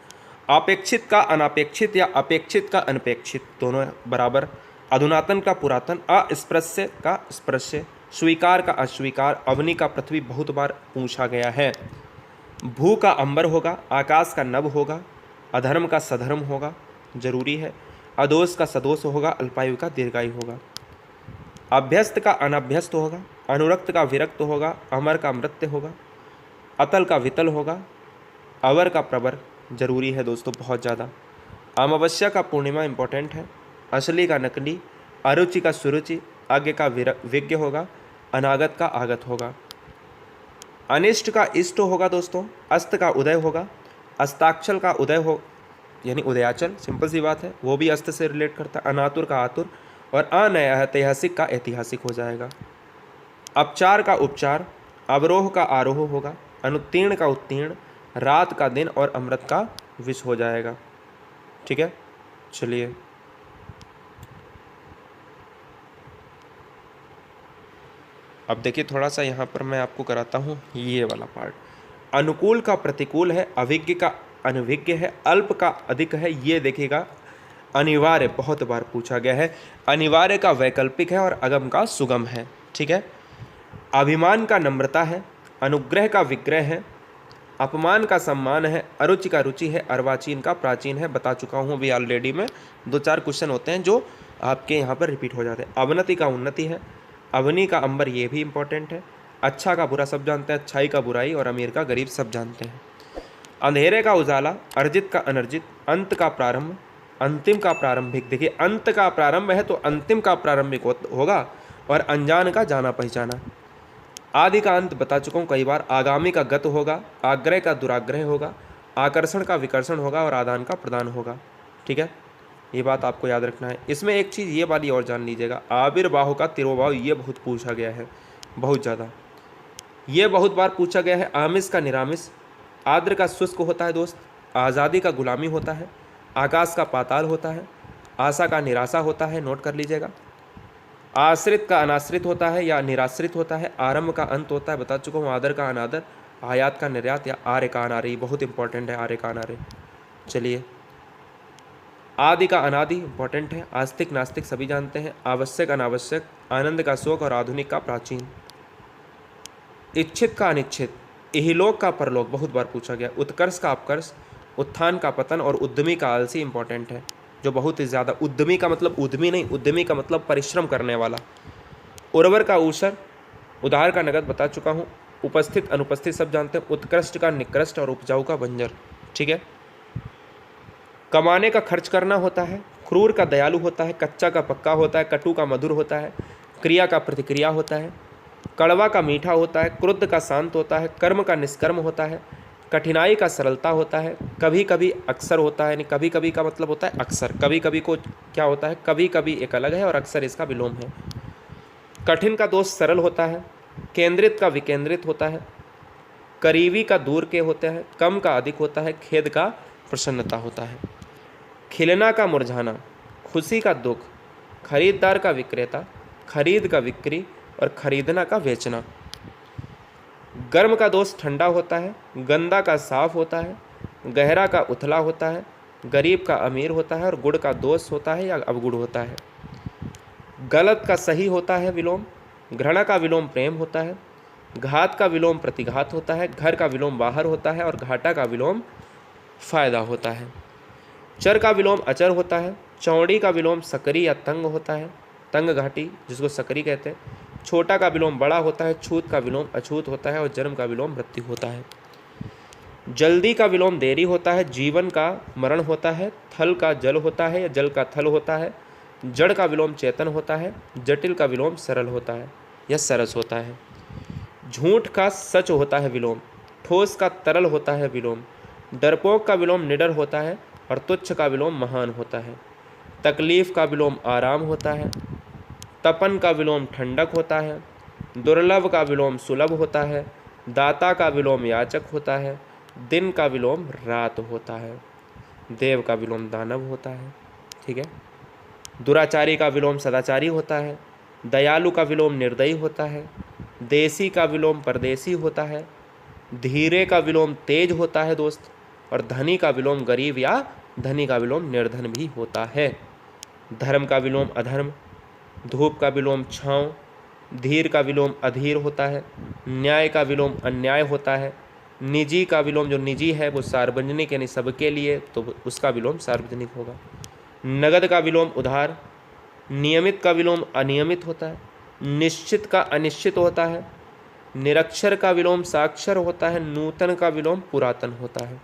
अपेक्षित का अनापेक्षित या अपेक्षित का अनपेक्षित दोनों बराबर। अधुनातन का पुरातन, अस्पृश्य का स्पृश्य, स्वीकार का अस्वीकार। अवनी का पृथ्वी बहुत बार पूछा गया है। भू का अंबर होगा, आकाश का नभ होगा, अधर्म का सधर्म होगा, जरूरी है। अदोष का सदोष होगा, अल्पायु का दीर्घायु होगा। अभ्यस्त का अनभ्यस्त होगा, अनुरक्त का विरक्त होगा, अमर का मृत्य होगा, अतल का वितल होगा, अवर का प्रवर, जरूरी है दोस्तों बहुत ज़्यादा। अमावस्या का पूर्णिमा इंपॉर्टेंट है। असली का नकली, अरुचि का सुरुचि, आगे का विज्ञ होगा, अनागत का आगत होगा। अनिष्ट का इष्ट होगा दोस्तों, अस्त का उदय होगा, अस्ताक्षल का उदय हो यानी उदयाचल, सिंपल सी बात है, वो भी अस्त से रिलेट करता है। अनातुर का आतुर, और अनैतिहासिक का ऐतिहासिक हो जाएगा। अपचार का उपचार, अवरोह का आरोह होगा, अनुत्तीर्ण का उत्तीर्ण, रात का दिन, और अमृत का विष हो जाएगा। ठीक है, चलिए अब देखिए, थोड़ा सा यहाँ पर मैं आपको कराता हूँ ये वाला पार्ट। अनुकूल का प्रतिकूल है, अभिज्ञ का अनभिज्ञ है, अल्प का अधिक है। ये देखिएगा, अनिवार्य बहुत बार पूछा गया है। अनिवार्य का वैकल्पिक है, और अगम का सुगम है। ठीक है, अभिमान का नम्रता है, अनुग्रह का विग्रह है, अपमान का सम्मान है, अरुचि का रुचि है, अर्वाचीन का प्राचीन है। बता चुका हूँ अभी ऑलरेडी में, 2-4 क्वेश्चन होते हैं जो आपके यहाँ पर रिपीट हो जाते हैं। अवनति का उन्नति है, अवनी का अंबर, ये भी इंपॉर्टेंट है। अच्छा का बुरा सब जानते हैं, अच्छाई का बुराई, और अमीर का गरीब सब जानते हैं। अंधेरे का उजाला, अर्जित का अनर्जित, अंत का प्रारंभ, अंतिम का प्रारंभिक। देखिए अंत का प्रारंभ है तो अंतिम का प्रारंभिक होगा, और अनजान का जाना पहचाना। आदि का अंत बता चुका हूँ कई बार। आगामी का गत होगा, आग्रह का दुराग्रह होगा, आकर्षण का विकर्षण होगा, और आदान का प्रदान होगा। ठीक है, ये बात आपको याद रखना है। इसमें एक चीज़ ये वाली और जान लीजिएगा, आविर्भाव का तिरोभाव, ये बहुत पूछा गया है, बहुत ज़्यादा, ये बहुत बार पूछा गया है। आमिष का निरामिष, आर्द्र का शुष्क होता है दोस्त, आज़ादी का गुलामी होता है, आकाश का पाताल होता है, आशा का निराशा होता है, नोट कर लीजिएगा। आश्रित का अनाश्रित होता है या निराश्रित होता है, आरंभ का अंत होता है, बता चुका हूँ। आदर का अनादर, आयात का निर्यात, या आर्य का अनार्य, बहुत इंपॉर्टेंट है आर्य का अनार्य। चलिए, आदि का अनादि इंपॉर्टेंट है। आस्तिक नास्तिक सभी जानते हैं। आवश्यक अनावश्यक, आनंद का शोक, और आधुनिक का प्राचीन। इच्छित का अनिच्छित, इहलोक का परलोक, बहुत बार पूछा गया। उत्कर्ष का अपकर्ष, उत्थान का पतन, और उद्यमी का आलसी इंपॉर्टेंट है, जो बहुत ही ज़्यादा। उद्यमी का मतलब उद्यमी नहीं, उद्यमी का मतलब परिश्रम करने वाला। उर्वर का ऊसर, उधार का नगद, बता चुका हूँ। उपस्थित अनुपस्थित सब जानते हैं। उत्कृष्ट का निकृष्ट, और उपजाऊ का बंजर। ठीक है, कमाने का खर्च करना होता है। क्रूर का दयालु होता है, कच्चा का पक्का होता है, कटु का मधुर होता है, क्रिया का प्रतिक्रिया होता है, कड़वा का मीठा होता है, क्रुद्ध का शांत होता है, कर्म का निष्कर्म होता है, कठिनाई का सरलता होता है, कभी कभी अक्सर होता है, यानी कभी कभी का मतलब होता है अक्सर, कभी कभी को क्या होता है, कभी कभी एक अलग है, और अक्सर इसका विलोम है। कठिन का दोष सरल होता है, केंद्रित का विकेंद्रित होता है, करीबी का दूर के होता है, कम का अधिक होता है, खेद का प्रसन्नता होता है। खिलना का मुरझाना, खुशी का दुख, खरीदार का विक्रेता, खरीद का बिक्री, और खरीदना का बेचना। गर्म का दोष ठंडा होता है, गंदा का साफ होता है, गहरा का उथला होता है, गरीब का अमीर होता है, और गुड़ का दोष होता है या अवगुड़ होता है। गलत का सही होता है विलोम, घृणा का विलोम प्रेम होता है, घात का विलोम प्रतिघात होता है, घर का विलोम बाहर होता है, और घाटा का विलोम फायदा होता है। चर का विलोम अचर होता है, चौड़ी का विलोम सकरी या तंग होता है, तंग घाटी जिसको सकरी कहते हैं। छोटा का विलोम बड़ा होता है, छूत का विलोम अछूत होता है, और जन्म का विलोम मृत्यु होता है। जल्दी का विलोम देरी होता है, जीवन का मरण होता है, थल का जल होता है या जल का थल होता है, जड़ का विलोम चेतन होता है, जटिल का विलोम सरल होता है या सरस होता है। झूठ का सच होता है विलोम, ठोस का तरल होता है विलोम, डरपोक का विलोम निडर होता है, और तुच्छ का विलोम महान होता है। तकलीफ का विलोम आराम होता है, तपन का विलोम ठंडक होता है, दुर्लभ का विलोम सुलभ होता है, दाता का विलोम याचक होता है, दिन का विलोम रात होता है, देव का विलोम दानव होता है। ठीक है, दुराचारी का विलोम सदाचारी होता है, दयालु का विलोम निर्दयी होता है, देसी का विलोम परदेसी होता है, धीरे का विलोम तेज होता है दोस्त, और धनी का विलोम गरीब या धनी का विलोम निर्धन भी होता है। धर्म का विलोम अधर्म, धूप का विलोम छाँव, धीर का विलोम अधीर होता है, न्याय का विलोम अन्याय होता है, निजी का विलोम जो निजी है वो सार्वजनिक यानी सबके लिए, तो उसका विलोम सार्वजनिक होगा। नगद का विलोम उधार, नियमित का विलोम अनियमित होता है, निश्चित का अनिश्चित होता है, निरक्षर का विलोम साक्षर होता है, नूतन का विलोम पुरातन होता है।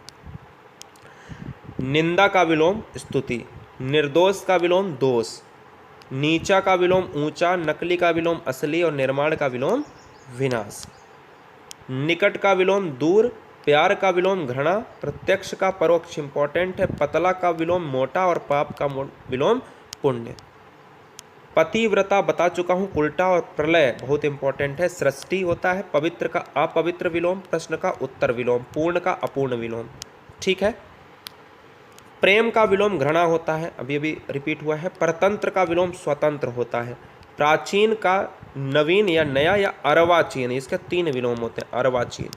निंदा का विलोम स्तुति, निर्दोष का विलोम दोष, नीचा का विलोम ऊंचा, नकली का विलोम असली, और निर्माण का विलोम विनाश। निकट का विलोम दूर, प्यार का विलोम घृणा, प्रत्यक्ष का परोक्ष इंपॉर्टेंट है, पतला का विलोम मोटा, और पाप का विलोम पुण्य। पतिव्रता बता चुका हूँ, उल्टा, और प्रलय बहुत इंपॉर्टेंट है। सृष्टि होता है, पवित्र का अपवित्र विलोम, प्रश्न का उत्तर विलोम, पूर्ण का अपूर्ण विलोम। ठीक है, प्रेम का विलोम घृणा होता है, अभी अभी रिपीट हुआ है। परतंत्र का विलोम स्वतंत्र होता है। प्राचीन का नवीन या नया या अर्वाचीन, इसके 3 विलोम होते हैं, अर्वाचीन।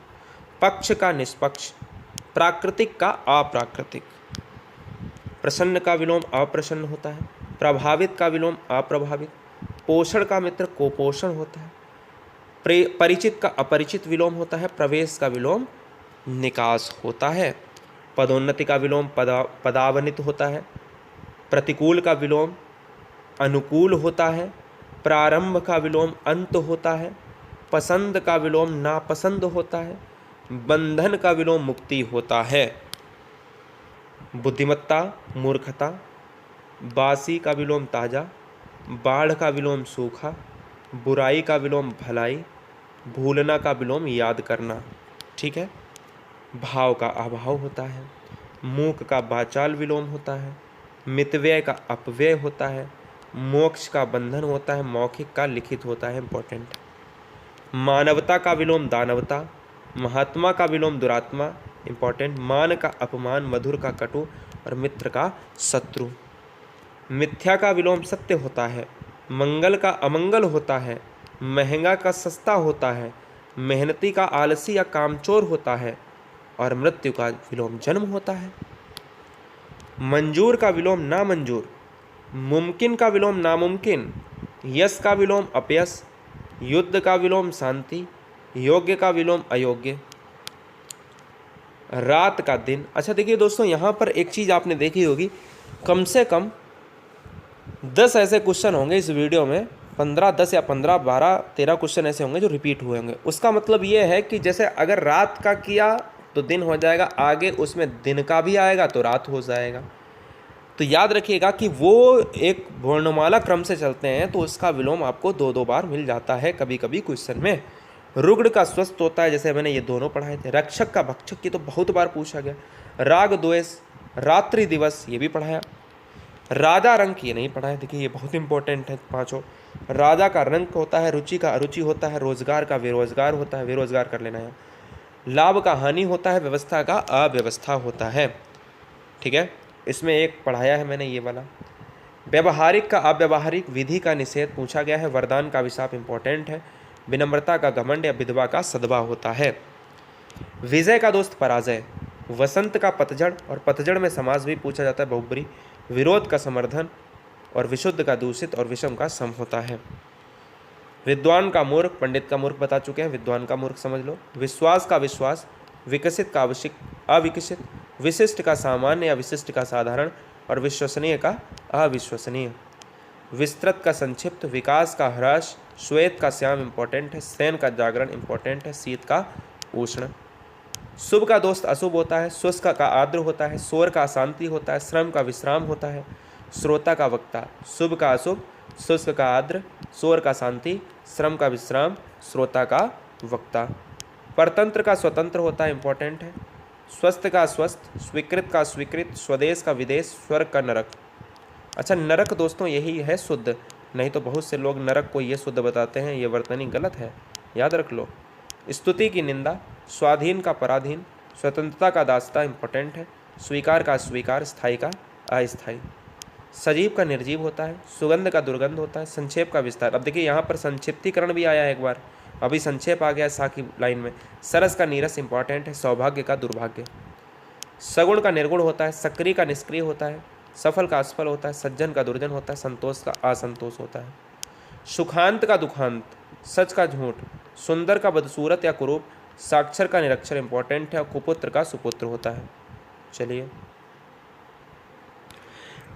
पक्ष का निष्पक्ष, प्राकृतिक का अप्राकृतिक। प्रसन्न का विलोम अप्रसन्न होता है, प्रभावित का विलोम अप्रभावित। पोषण का मित्र कुपोषण होता है, परिचित का अपरिचित विलोम होता है, प्रवेश का विलोम निकास होता है। पदोन्नति का विलोम पदावनित होता है, प्रतिकूल का विलोम अनुकूल होता है, प्रारंभ का विलोम अंत होता है, पसंद का विलोम नापसंद होता है, बंधन का विलोम मुक्ति होता है। बुद्धिमत्ता मूर्खता, बासी का विलोम ताजा, बाढ़ का विलोम सूखा, बुराई का विलोम भलाई, भूलना का विलोम याद करना। ठीक है। भाव का अभाव होता है, मूक का वाचाल विलोम होता है, मितव्यय का अपव्यय होता है, मोक्ष का बंधन होता है, मौखिक का लिखित होता है। इंपॉर्टेंट। मानवता का विलोम दानवता, महात्मा का विलोम दुरात्मा। इंपॉर्टेंट। मान का अपमान, मधुर का कटु और मित्र का शत्रु। मिथ्या का विलोम सत्य होता है, मंगल का अमंगल होता है, महंगा का सस्ता होता है, मेहनती का आलसी या कामचोर होता है और मृत्यु का विलोम जन्म होता है। मंजूर का विलोम नामंजूर, मुमकिन का विलोम नामुमकिन, यश का विलोम अपयश, युद्ध का विलोम शांति, योग्य का विलोम अयोग्य, रात का दिन। अच्छा देखिए दोस्तों, यहाँ पर एक चीज़ आपने देखी होगी, कम से कम 10 ऐसे क्वेश्चन होंगे इस वीडियो में, 15 10 या 15 12 13 क्वेश्चन ऐसे होंगे जो रिपीट हुए होंगे। उसका मतलब ये है कि जैसे अगर रात का किया तो दिन हो जाएगा, आगे उसमें दिन का भी आएगा तो रात हो जाएगा। तो याद रखिएगा कि वो एक वर्णमाला क्रम से चलते हैं तो उसका विलोम आपको 2-2 बार मिल जाता है कभी कभी क्वेश्चन में। रुग्ण का स्वस्थ होता है, जैसे मैंने ये दोनों पढ़ाए थे। रक्षक का भक्षक, की तो बहुत बार पूछा गया। राग द्वेष, रात्रि दिवस, ये भी पढ़ाया। राजा रंग, ये नहीं पढ़ाया, देखिए ये बहुत इंपॉर्टेंट है पांचों। राजा का रंग होता है, रुचि का अरुचि होता है, रोजगार का बेरोजगार होता है, बेरोजगार कर लेना है। लाभ का हानि होता है, व्यवस्था का अव्यवस्था होता है। ठीक है, इसमें एक पढ़ाया है मैंने ये वाला। व्यवहारिक का अव्यवहारिक, विधि का निषेध पूछा गया है। वरदान का विशाप इंपॉर्टेंट है। विनम्रता का घमंड या विधवा का सदवा होता है। विजय का दोस्त पराजय, वसंत का पतझड़ और पतझड़ में समास भी पूछा जाता है बहुब्री। विरोध का समर्थन और विशुद्ध का दूषित और विषम का सम होता है। विद्वान का मूर्ख, पंडित का मूर्ख बता चुके हैं, विद्वान का मूर्ख समझ लो। विश्वास का विश्वास, विकसित का अविकसित, विशिष्ट का सामान्य या विशिष्ट का साधारण और विश्वसनीय का अविश्वसनीय। विस्तृत का संक्षिप्त, विकास का ह्रास, श्वेत का श्याम इंपॉर्टेंट है, शयन का जागरण इंपॉर्टेंट है, शीत का उष्ण। शुभ का दोस्त अशुभ होता है, शुष्क का आर्द्र होता है, शोर का अशांति होता है, श्रम का विश्राम होता है, श्रोता का वक्ता। शुभ का अशुभ, शुष्क का आर्द्र, शोर का शांति, श्रम का विश्राम, श्रोता का वक्ता। परतंत्र का स्वतंत्र होता है, इंपॉर्टेंट है। स्वस्थ का स्वस्थ, स्वीकृत का स्वीकृत, स्वदेश का विदेश, स्वर्ग का नरक। अच्छा, नरक दोस्तों यही है शुद्ध, नहीं तो बहुत से लोग नरक को ये शुद्ध बताते हैं, ये वर्तनी गलत है, याद रख लो। स्तुति की निंदा, स्वाधीन का पराधीन, स्वतंत्रता का दास्ता इंपॉर्टेंट है, स्वीकार का स्वीकार, स्थायी का अस्थायी। सजीव का निर्जीव होता है, सुगंध का दुर्गंध होता है, संक्षेप का विस्तार। अब देखिए यहाँ पर संक्षिप्तीकरण भी आया है एक बार, अभी संक्षेप आ गया सा की लाइन में। सरस का नीरस इंपॉर्टेंट है, सौभाग्य का दुर्भाग्य। सगुण का निर्गुण होता है, सक्रिय का निष्क्रिय होता है, सफल का असफल होता है, सज्जन का दुर्जन होता है, संतोष का असंतोष होता है। सुखांत का दुखांत, सच का झूठ, सुंदर का बदसूरत या कुरूप, साक्षर का निरक्षर इंपॉर्टेंट है और कुपुत्र का सुपुत्र होता है। चलिए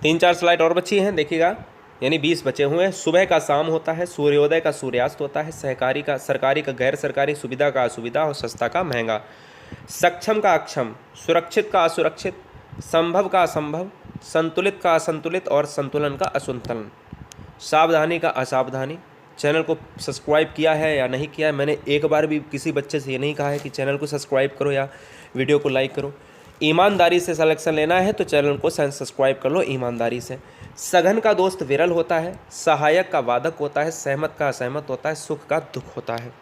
3-4 स्लाइड और बची हैं, देखिएगा, यानी 20 बचे हुए हैं। सुबह का शाम होता है, सूर्योदय का सूर्यास्त होता है, सहकारी का सरकारी का गैर सरकारी, सुविधा का असुविधा और सस्ता का महंगा। सक्षम का अक्षम, सुरक्षित का असुरक्षित, संभव का असंभव, संतुलित का असंतुलित और संतुलन का असंतुलन। सावधानी का असावधानी। चैनल को सब्सक्राइब किया है या नहीं किया है, मैंने एक बार भी किसी बच्चे से ये नहीं कहा है कि चैनल को सब्सक्राइब करो या वीडियो को लाइक करो। ईमानदारी से सिलेक्शन लेना है तो चैनल को सब्सक्राइब कर लो ईमानदारी से। सघन का दोस्त विरल होता है, सहायक का वादक होता है, सहमत का असहमत होता है, सुख का दुख होता है।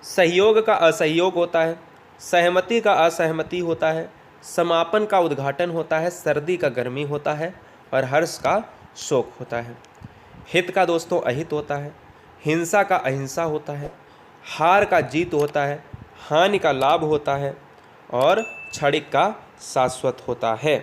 सहयोग का असहयोग होता है, सहमति का असहमति होता है, समापन का उद्घाटन होता है, सर्दी का गर्मी होता है और हर्ष का शोक होता है। हित का दोस्तों अहित होता है, हिंसा का अहिंसा होता है, हार का जीत होता है, हानि का लाभ होता है और क्षणिक का शाश्वत होता है।